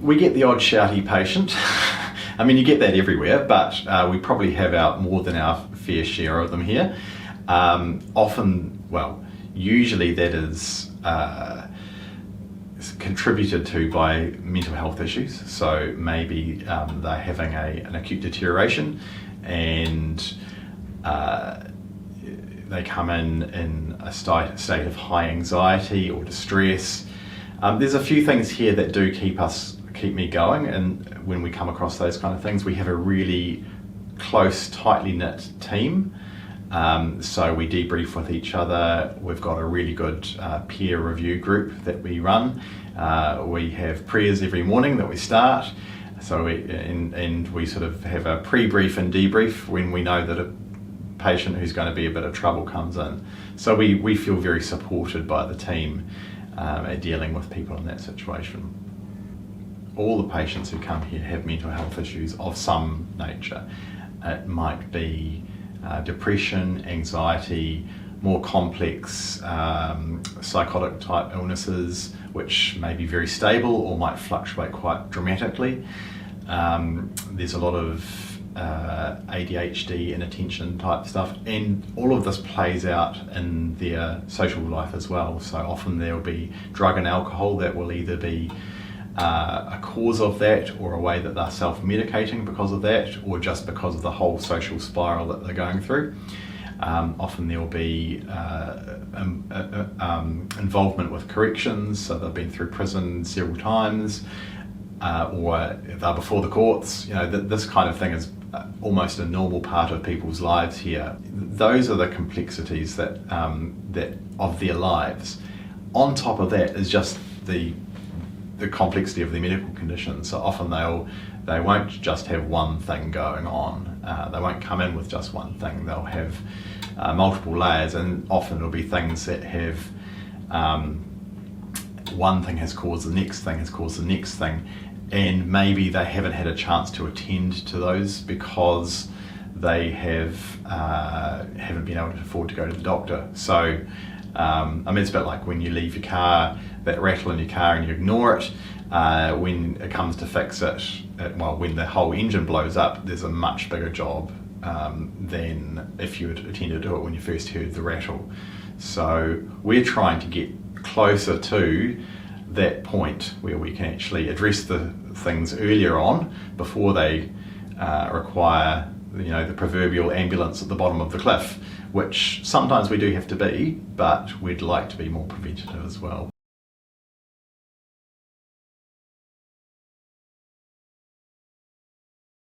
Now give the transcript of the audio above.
We get the odd shouty patient. I mean, you get that everywhere, but we probably have more than our fair share of them here. Usually that is contributed to by mental health issues. So maybe they're having an acute deterioration, and they come in a state of high anxiety or distress. There's a few things here that do keep me going, and when we come across those kind of things, we have a really close, tightly knit team. So we debrief with each other. We've got a really good peer review group that we run. We have prayers every morning that we start. So we sort of have a pre-brief and debrief when we know that a patient who's going to be a bit of trouble comes in. So we feel very supported by the team at dealing with people in that situation. All the patients who come here have mental health issues of some nature. It might be depression, anxiety, more complex psychotic type illnesses, which may be very stable or might fluctuate quite dramatically. There's a lot of ADHD, inattention type stuff, and all of this plays out in their social life as well. So often there'll be drug and alcohol that will either be a cause of that, or a way that they're self-medicating because of that, or just because of the whole social spiral that they're going through. Often there'll be involvement with corrections, so they've been through prison several times, or they're before the courts. This kind of thing is almost a normal part of people's lives here. Those are the complexities that of their lives. On top of that is just the complexity of their medical condition. So often they won't just have one thing going on. They won't come in with just one thing. They'll have multiple layers, and often it'll be things that have one thing has caused the next thing, has caused the next thing, and maybe they haven't had a chance to attend to those because they haven't been able to afford to go to the doctor. So it's a bit like when you leave your car, that rattle in your car, and you ignore it. When it comes to fix it, when the whole engine blows up, there's a much bigger job than if you had attended to it when you first heard the rattle. So we're trying to get closer to that point where we can actually address the things earlier on before they require the proverbial ambulance at the bottom of the cliff, which sometimes we do have to be, but we'd like to be more preventative as well.